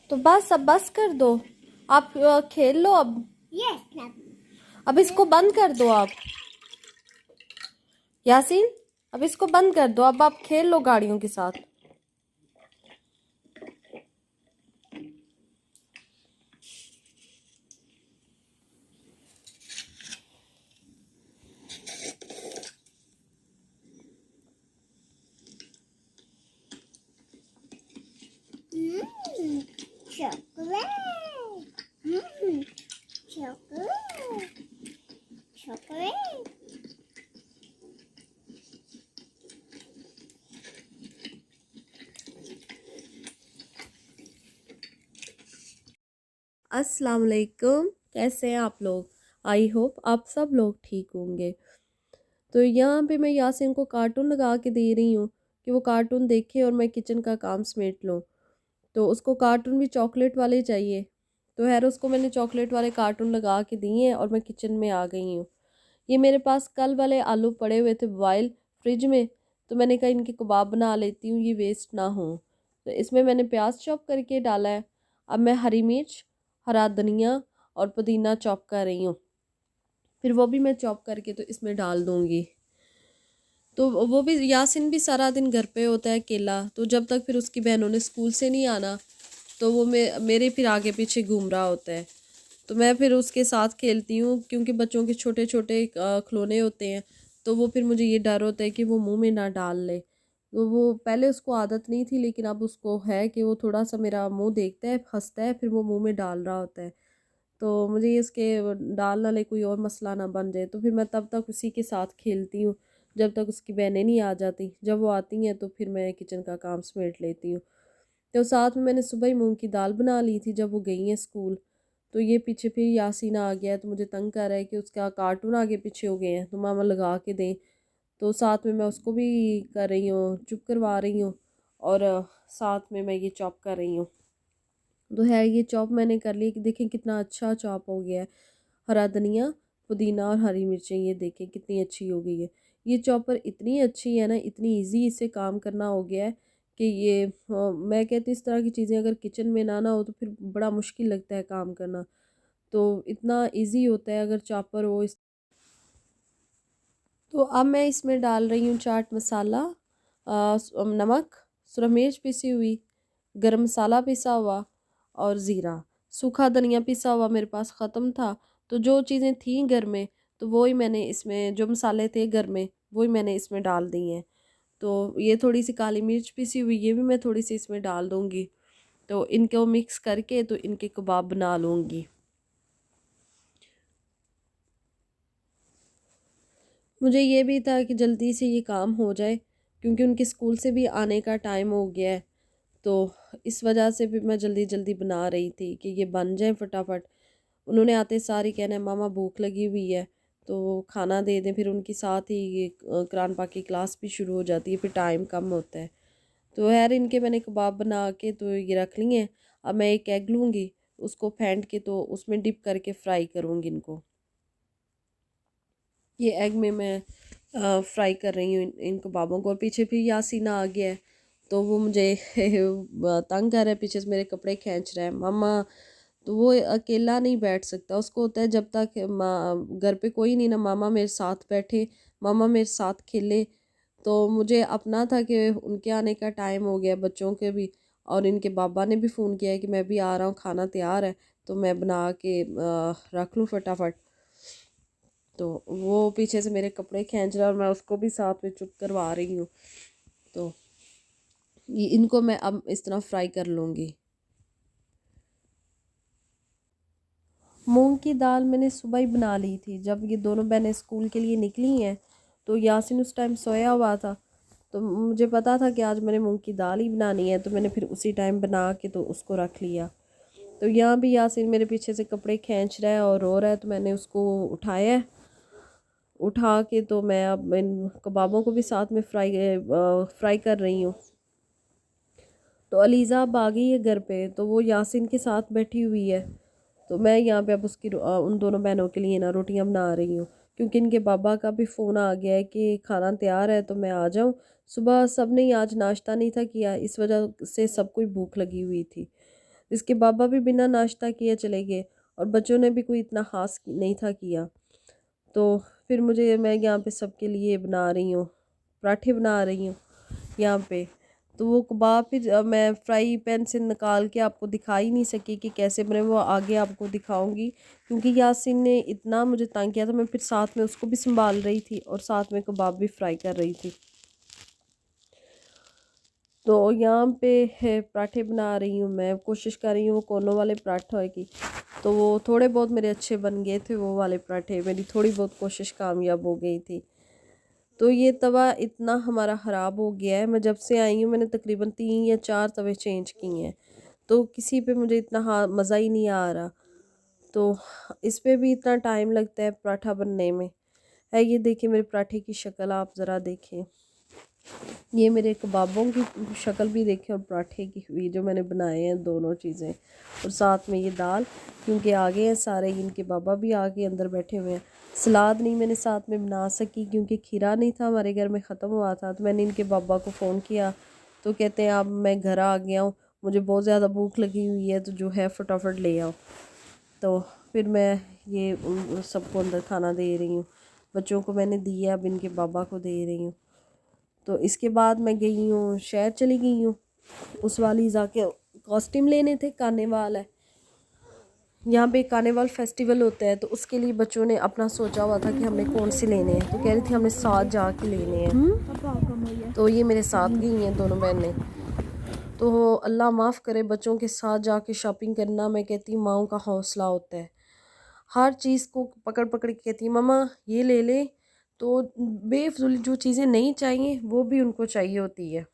तो बस अब बस कर दो आप, खेल लो अब। अब इसको बंद कर दो आप यासीन, अब इसको बंद कर दो, अब आप खेल लो गाड़ियों के साथ। अस्सलाम वालेकुम, कैसे हैं आप लोग? आई होप आप सब लोग ठीक होंगे। तो यहाँ पे मैं यासीन को कार्टून लगा के दे रही हूँ कि वो कार्टून देखे और मैं किचन का काम समेट लूँ। तो उसको कार्टून भी चॉकलेट वाले चाहिए, तो खैर उसको मैंने चॉकलेट वाले कार्टून लगा के दिए हैं और मैं किचन में आ गई हूँ। ये मेरे पास कल वाले आलू पड़े हुए थे बॉयल फ्रिज में, तो मैंने कहा इनके कबाब बना लेती हूँ, ये वेस्ट ना हो। तो इसमें मैंने प्याज चॉप करके डाला है। अब मैं हरी मिर्च, हरा धनिया और पुदीना चॉप कर रही हूँ, फिर वो भी मैं चॉप करके तो इसमें डाल दूँगी। तो वो भी, यासिन भी सारा दिन घर पे होता है अकेला, तो जब तक फिर उसकी बहनों ने स्कूल से नहीं आना तो वो मेरे फिर आगे पीछे घूम रहा होता है। तो मैं फिर उसके साथ खेलती हूँ, क्योंकि बच्चों के छोटे छोटे खिलौने होते हैं, तो वो फिर मुझे ये डर होता है कि वो मुंह में ना डाल ले। तो वो पहले उसको आदत नहीं थी, लेकिन अब उसको है कि वो थोड़ा सा मेरा मुंह देखता है, हंसता है, फिर वो मुंह में डाल रहा होता है। तो मुझे ये इसके डाल ना ले कोई और मसला ना बन जाए, तो फिर मैं तब तक उसी के साथ खेलती हूँ जब तक उसकी बहनें नहीं आ जाती। जब वो आती हैं तो फिर मैं किचन का काम समेट लेती हूँ। तो साथ में मैंने सुबह ही मूंग की दाल बना ली थी जब वो गई हैं स्कूल। तो ये पीछे फिर यासीन आ गया है, तो मुझे तंग कर रहा है कि उसका कार्टून आगे पीछे हो गए हैं, तो मामा लगा के दें। तो साथ में मैं उसको भी कर रही हूँ, चुप करवा रही हूँ, और साथ में मैं ये चॉप कर रही हूँ। तो है, ये चॉप मैंने कर ली कि देखें कितना अच्छा चॉप हो गया है। हरा धनिया, पुदीना और हरी मिर्चें, ये देखें कितनी अच्छी हो गई है। ये चॉपर इतनी अच्छी है ना, इतनी इजी इससे काम करना हो गया है कि ये मैं कहती हूँ इस तरह की चीज़ें अगर किचन में ना हो तो फिर बड़ा मुश्किल लगता है काम करना। तो इतना इजी होता है अगर चॉपर हो इस। तो अब मैं इसमें डाल रही हूँ चाट मसाला, नमक, सुरख मिर्च पिसी हुई, गरम मसाला पिसा हुआ और ज़ीरा। सूखा धनिया पिसा हुआ मेरे पास ख़त्म था, तो जो चीज़ें थीं घर में तो वो ही मैंने इसमें, जो मसाले थे घर में वो ही मैंने इसमें डाल दिए हैं। तो ये थोड़ी सी काली मिर्च पिसी हुई, ये भी मैं थोड़ी सी इसमें डाल दूँगी। तो इनको मिक्स करके तो इनके कबाब बना लूँगी। मुझे ये भी था कि जल्दी से ये काम हो जाए, क्योंकि उनके स्कूल से भी आने का टाइम हो गया है। तो इस वजह से भी मैं जल्दी जल्दी बना रही थी कि ये बन जाए फटाफट। उन्होंने आते सारी कहना है मामा भूख लगी हुई है, तो खाना दे दें, फिर उनके साथ ही ये कुरान पाक की क्लास भी शुरू हो जाती है, फिर टाइम कम होता है। तो खैर इनके मैंने कबाब बना के तो ये रख लिए हैं। अब मैं एक एग लूँगी, उसको फेंट के तो उसमें डिप करके फ्राई करूँगी इनको। ये एग में मैं फ्राई कर रही हूँ इन कबाबों को। और पीछे फिर यासीना आ गया है, तो वो मुझे तंग कर रहा है, पीछे से मेरे कपड़े खींच रहा है मामा। तो वो अकेला नहीं बैठ सकता, उसको होता है जब तक माँ घर पे कोई नहीं ना, मामा मेरे साथ बैठे, मामा मेरे साथ खेले। तो मुझे अपना था कि उनके आने का टाइम हो गया, बच्चों के भी, और इनके बाबा ने भी फ़ोन किया है कि मैं भी आ रहा हूँ, खाना तैयार है, तो मैं बना के रख लूँ फटाफट। तो वो पीछे से मेरे कपड़े खींच रहा है और मैं उसको भी साथ में चुप करवा रही हूँ। तो ये इनको मैं अब इस तरह फ्राई कर लूँगी। मूंग की दाल मैंने सुबह ही बना ली थी, जब ये दोनों बहनें स्कूल के लिए निकली हैं। तो यासिन उस टाइम सोया हुआ था, तो मुझे पता था कि आज मैंने मूंग की दाल ही बनानी है, तो मैंने फिर उसी टाइम बना के तो उसको रख लिया। तो यहाँ भी यासिन मेरे पीछे से कपड़े खींच रहा है और रो रहा है, तो मैंने उसको उठाया है। उठा के तो मैं अब इन कबाबों को भी साथ में फ्राई कर रही हूँ। तो अलीज़ा अब आ गई है घर पे, तो वो यासिन के साथ बैठी हुई है। तो मैं यहाँ पे अब उसकी उन दोनों बहनों के लिए ना रोटियाँ बना रही हूँ, क्योंकि इनके बाबा का भी फ़ोन आ गया है कि खाना तैयार है तो मैं आ जाऊँ। सुबह सब ने ही आज नाश्ता नहीं था किया, इस वजह से सबको ही भूख लगी हुई थी। इसके बाबा भी बिना नाश्ता किए चले गए और बच्चों ने भी कोई इतना ख़ास नहीं था किया। तो फिर मैं यहाँ पे सबके लिए बना रही हूँ, पराठे बना रही हूँ यहाँ पे। तो वो कबाब फिर मैं फ्राई पैन से निकाल के आपको दिखा ही नहीं सकी कि कैसे बने, वो आगे आपको दिखाऊंगी, क्योंकि यासिन ने इतना मुझे तंग किया था। मैं फिर साथ में उसको भी संभाल रही थी और साथ में कबाब भी फ्राई कर रही थी। तो यहाँ पे है पराठे बना रही हूँ, मैं कोशिश कर रही हूँ वो कोनों वाले पराठे है कि, तो वो थोड़े बहुत मेरे अच्छे बन गए थे वो वाले पराठे, मेरी थोड़ी बहुत कोशिश कामयाब हो गई थी। तो ये तवा इतना हमारा ख़राब हो गया है, मैं जब से आई हूँ मैंने तकरीबन 3 या 4 तवे चेंज किए हैं, तो किसी पे मुझे इतना हाँ मज़ा ही नहीं आ रहा। तो इस पे भी इतना टाइम लगता है पराठा बनने में। है ये देखिए मेरे पराठे की शक्ल आप ज़रा देखें, ये मेरे कबाबों की शक्ल भी देखें और पराठे की हुई जो मैंने बनाए हैं दोनों चीज़ें, और साथ में ये दाल, क्योंकि आ गए हैं सारे, इनके बाबा भी आके अंदर बैठे हुए हैं। सलाद नहीं मैंने साथ में बना सकी क्योंकि खीरा नहीं था हमारे घर में, ख़त्म हुआ था। तो मैंने इनके बाबा को फ़ोन किया तो कहते हैं अब मैं घर आ गया हूँ, मुझे बहुत ज़्यादा भूख लगी हुई है, तो जो है फटाफट ले आओ। तो फिर मैं ये सबको अंदर खाना दे रही हूँ, बच्चों को मैंने दिया, अब इनके बाबा को दे रही हूँ। तो इसके बाद मैं गई हूँ शहर चली गई हूँ, उस वाली जाके कॉस्ट्यूम लेने थे, कार्निवाल है यहाँ पे, कार्निवाल फेस्टिवल होता है, तो उसके लिए बच्चों ने अपना सोचा हुआ था कि हमने कौन से लेने हैं, तो कह रही थी हमने साथ जाके लेने हैं। तो ये मेरे साथ गई हैं दोनों बहनें। तो अल्लाह माफ़ करे, बच्चों के साथ जाके शॉपिंग करना, मैं कहती हूँ माओ का हौसला होता है। हर चीज़ को पकड़ पकड़ के कहती है मम्मा ये ले ले, तो बेफजूल जो चीज़ें नहीं चाहिए वो भी उनको चाहिए होती है।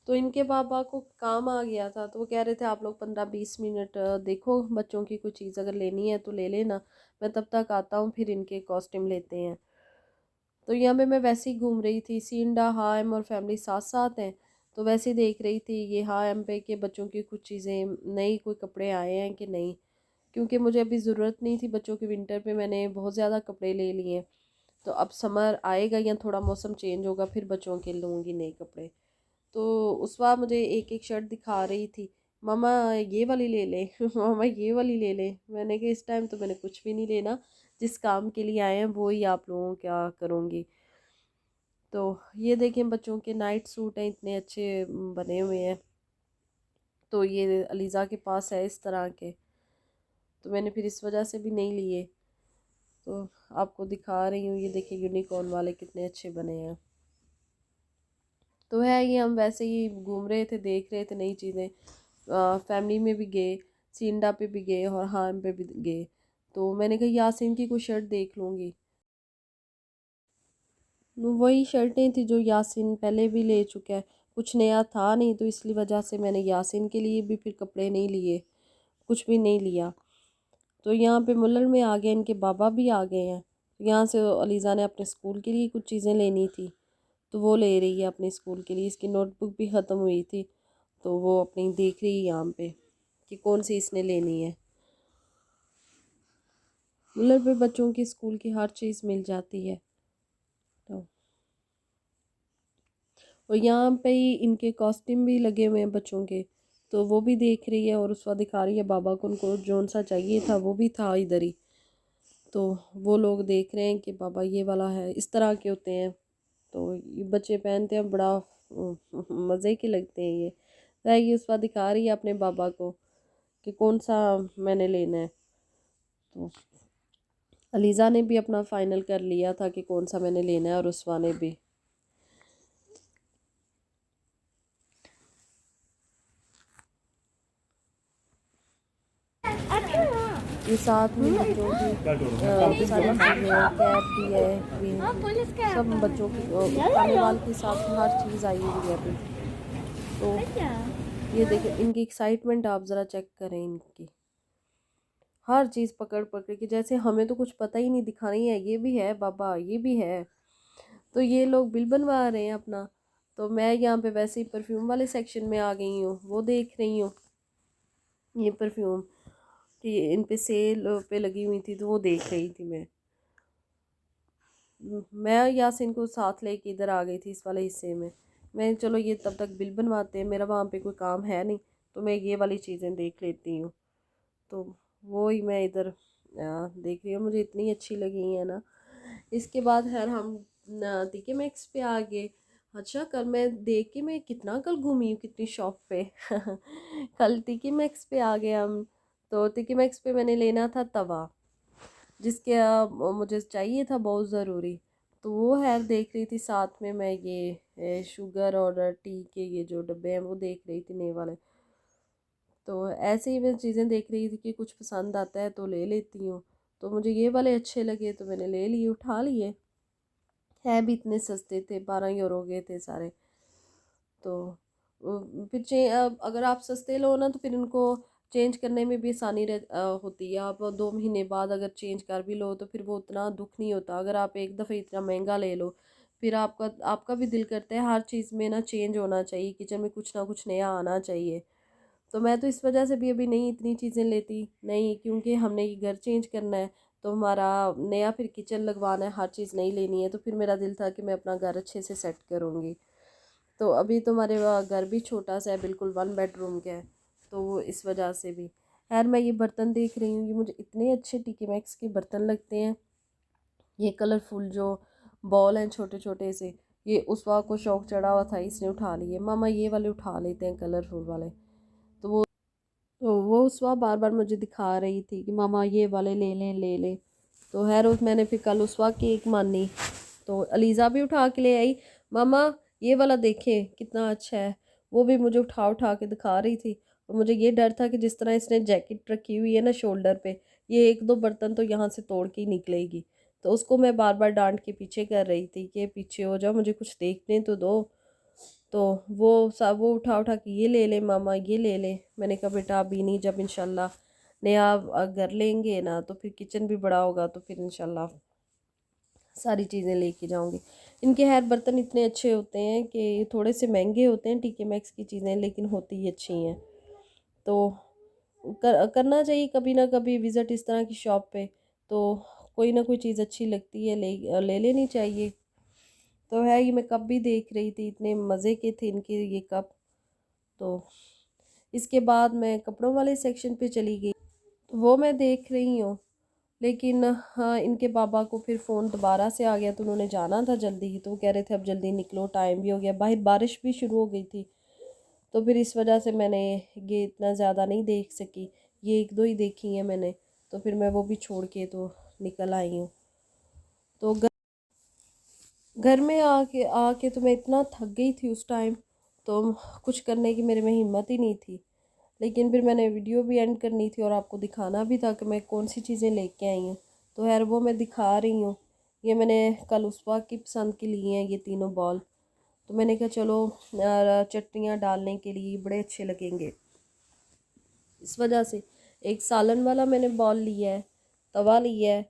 तो इनके पापा को काम आ गया था, तो वो कह रहे थे आप लोग 15-20 मिनट देखो, बच्चों की कोई चीज़ अगर लेनी है तो ले लेना, मैं तब तक आता हूँ, फिर इनके कॉस्ट्यूम लेते हैं। तो यहाँ पे मैं वैसे ही घूम रही थी, सींडा हाइम और फैमिली साथ साथ हैं, तो वैसे ही देख रही थी ये हाइम पे कि बच्चों की कुछ चीज़ें नई, कोई कपड़े आए हैं कि नहीं, क्योंकि मुझे अभी ज़रूरत नहीं थी बच्चों के, विंटर पे मैंने बहुत ज़्यादा कपड़े ले लिए हैं। तो अब समर आएगा या थोड़ा मौसम चेंज होगा फिर बच्चों के लूँगी नए कपड़े। तो उस बार मुझे एक एक शर्ट दिखा रही थी, मामा ये वाली ले ले मामा ये वाली ले ले। मैंने कहा इस टाइम तो मैंने कुछ भी नहीं लेना, जिस काम के लिए आए हैं वो ही आप लोगों क्या करूँगी। तो ये देखें बच्चों के नाइट सूट हैं, इतने अच्छे बने हुए हैं। तो ये अलीज़ा के पास है इस तरह के, तो मैंने फिर इस वजह से भी नहीं लिए। तो आपको दिखा रही हूँ, ये देखिए यूनिकॉर्न वाले कितने अच्छे बने हैं। तो है ये, हम वैसे ही घूम रहे थे, देख रहे थे नई चीज़ें, फैमिली में भी गए, सींडा पे भी गए और हाम पे भी गए। तो मैंने कहा यासिन की कोई शर्ट देख लूँगी, वही शर्टें थी जो यासिन पहले भी ले चुका है, कुछ नया था नहीं, तो इसलिए वजह से मैंने यासिन के लिए भी फिर कपड़े नहीं लिए, कुछ भी नहीं लिया। तो यहाँ पे मुल्लन में आ गए, इनके बाबा भी आ गए हैं। यहाँ से अलीज़ा ने अपने स्कूल के लिए कुछ चीज़ें लेनी थी, तो वो ले रही है अपने स्कूल के लिए, इसकी नोटबुक भी ख़त्म हुई थी, तो वो अपनी देख रही है यहाँ पे कि कौन सी इसने लेनी है। मुल्लन पे बच्चों की स्कूल की हर चीज़ मिल जाती है। तो और यहाँ पे ही इनके कॉस्ट्यूम भी लगे हुए हैं बच्चों के, तो वो भी देख रही है और उसका दिखा रही है बाबा को, उनको जौन सा चाहिए था वो भी था इधर ही। तो वो लोग देख रहे हैं कि बाबा ये वाला है, इस तरह के होते हैं, तो ये बच्चे पहनते हैं, बड़ा मज़े के लगते हैं ये। तो ये उसका दिखा रही है अपने बाबा को कि कौन सा मैंने लेना है। तो अलीज़ा ने भी अपना फ़ाइनल कर लिया था कि कौन सा मैंने लेना है, और उसवा ने भी। ये साथ में बच्चों की सारी चीज़ें, कैप भी है, ये सब बच्चों की कार्निवाल के हिसाब से हर चीज़ आई हुई है अभी। तो ये देखिए इनकी एक्साइटमेंट आप ज़रा चेक करें, इनकी हर चीज़ पकड़ पकड़ के, जैसे हमें तो कुछ पता ही नहीं, दिखानी है ये भी है बाबा ये भी है। तो ये लोग बिल बनवा रहे हैं अपना, तो मैं यहाँ पे वैसे ही परफ्यूम वाले सेक्शन में आ गई हूँ, वो देख रही हूँ ये परफ्यूम कि इन पे सेल पे लगी हुई थी, तो वो देख रही थी मैं। मैं यासिन को साथ लेके इधर आ गई थी इस वाले हिस्से में। मैं चलो ये तब तक बिल बनवाते हैं, मेरा वहाँ पे कोई काम है नहीं, तो मैं ये वाली चीज़ें देख लेती हूँ। तो वो ही मैं इधर देख रही हूँ, मुझे इतनी अच्छी लगी है ना। इसके बाद खैर हम टीके मैक्स पे आ गए। अच्छा कल मैं देख के मैं कितना कल घूमी हूँ कितनी शॉप पे कल टीके मैक्स पे आ गए हम। तो टीके मैक्स पे मैंने लेना था तवा, जिसके मुझे चाहिए था बहुत ज़रूरी। तो वो है देख रही थी, साथ में मैं ये शुगर और टी के ये जो डब्बे हैं वो देख रही थी नए वाले। तो ऐसे ही मैं चीज़ें देख रही थी कि कुछ पसंद आता है तो ले लेती हूँ। तो मुझे ये वाले अच्छे लगे तो मैंने ले लिए, उठा लिए। है भी इतने सस्ते थे, 12 यूरो के थे सारे। तो फिर अगर आप सस्ते लो ना तो फिर इनको चेंज करने में भी आसानी होती है। आप 2 महीने बाद अगर चेंज कर भी लो तो फिर वो उतना दुख नहीं होता। अगर आप एक दफ़े इतना महंगा ले लो फिर आपका भी दिल करता है हर चीज़ में ना चेंज होना चाहिए, किचन में कुछ ना कुछ नया आना चाहिए। तो मैं तो इस वजह से भी अभी नहीं इतनी चीज़ें लेती नहीं, क्योंकि हमने ये घर चेंज करना है तो हमारा नया फिर किचन लगवाना है, हर चीज़ नई लेनी है। तो फिर मेरा दिल था कि मैं अपना घर अच्छे से सेट करूँगी। तो अभी तो हमारे घर भी छोटा सा है, बिल्कुल 1 बेडरूम का है। तो वो इस वजह से भी खैर मैं ये बर्तन देख रही हूँ, ये मुझे इतने अच्छे टीके मैक्स के बर्तन लगते हैं। ये कलरफुल जो बॉल हैं छोटे छोटे से, ये उस वक्त को शौक चढ़ा हुआ था इसने उठा लिए, मामा ये वाले उठा लेते हैं कलरफुल वाले। तो वो उस वक्त बार बार मुझे दिखा रही थी कि मामा ये वाले ले लें ले लें। तो खैर उस मैंने फिर कल उस वक्त की एक मानी, तो अलीज़ा भी उठा के ले आई, मामा ये वाला देखें कितना अच्छा है। वो भी मुझे उठा उठा के दिखा रही थी। और मुझे ये डर था कि जिस तरह इसने जैकेट रखी हुई है ना शोल्डर पे, ये एक दो बर्तन तो यहाँ से तोड़ के ही निकलेगी। तो उसको मैं बार बार डांट के पीछे कर रही थी कि पीछे हो जाओ, मुझे कुछ देखने तो दो। तो वो उठा उठा के ये ले ले मामा ये ले ले। मैंने कहा बेटा अभी नहीं, जब इंशाल्लाह नया घर लेंगे ना तो फिर किचन भी बड़ा होगा तो फिर इंशाल्लाह सारी चीज़ें लेके जाऊंगी। इनके हेयर बर्तन इतने अच्छे होते हैं कि थोड़े से महंगे होते हैं टीके मैक्स की चीज़ें, लेकिन होती ही अच्छी हैं। तो करना चाहिए कभी ना कभी विज़िट इस तरह की शॉप पे। तो कोई ना कोई चीज़ अच्छी लगती है ले लेनी चाहिए। तो है ये मैं कप भी देख रही थी, इतने मज़े के थे इनके ये कप। तो इसके बाद मैं कपड़ों वाले सेक्शन पे चली गई, तो वो मैं देख रही हूँ। लेकिन हाँ इनके पापा को फिर फ़ोन दोबारा से आ गया, तो उन्होंने जाना था जल्दी ही। तो वो कह रहे थे अब जल्दी निकलो, टाइम भी हो गया, बाहर बारिश भी शुरू हो गई थी। तो फिर इस वजह से मैंने ये इतना ज़्यादा नहीं देख सकी, ये एक दो ही देखी हैं मैंने। तो फिर मैं वो भी छोड़ के तो निकल आई हूँ। तो घर में आके आके तो मैं इतना थक गई थी उस टाइम, तो कुछ करने की मेरे में हिम्मत ही नहीं थी। लेकिन फिर मैंने वीडियो भी एंड करनी थी और आपको दिखाना भी था कि मैं कौन सी चीज़ें लेके आई हूँ। तो खैर वो मैं दिखा रही हूँ। ये मैंने कल उसवा की पसंद की ली हैं ये तीनों बॉल। तो मैंने कहा चलो चटनियाँ डालने के लिए बड़े अच्छे लगेंगे, इस वजह से एक सालन वाला मैंने बॉल लिया है, तवा लिया है।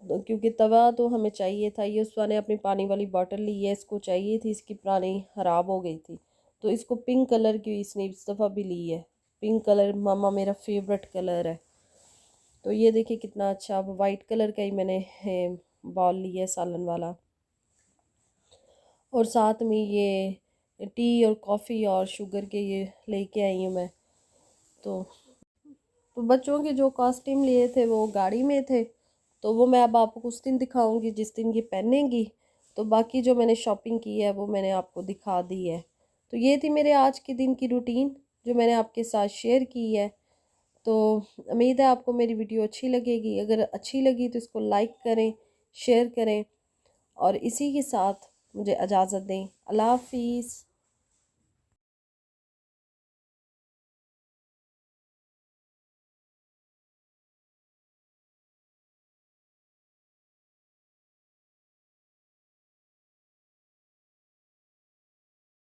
क्योंकि तवा तो हमें चाहिए था। ये उसवा ने अपनी पानी वाली बॉटल ली है, इसको चाहिए थी, इसकी पुरानी ख़राब हो गई थी। तो इसको पिंक कलर की इसने इस दफ़ा भी ली है। पिंक कलर मामा मेरा फेवरेट कलर है। तो ये देखिए कितना अच्छा, अब वाइट कलर का ही मैंने बॉल लिया है सालन वाला। और साथ में ये टी और कॉफ़ी और शुगर के ये लेके आई हूँ मैं। तो बच्चों के जो कॉस्ट्यूम लिए थे वो गाड़ी में थे, तो वो मैं अब आपको उस दिन दिखाऊंगी जिस दिन ये पहनेंगी। तो बाकी जो मैंने शॉपिंग की है वो मैंने आपको दिखा दी है। तो ये थी मेरे आज के दिन की रूटीन जो मैंने आपके साथ शेयर की है। तो उम्मीद है आपको मेरी वीडियो अच्छी लगेगी। अगर अच्छी लगी तो इसको लाइक करें, शेयर करें, और इसी के साथ मुझे इजाज़त दें। अल्लाह हाफिज़।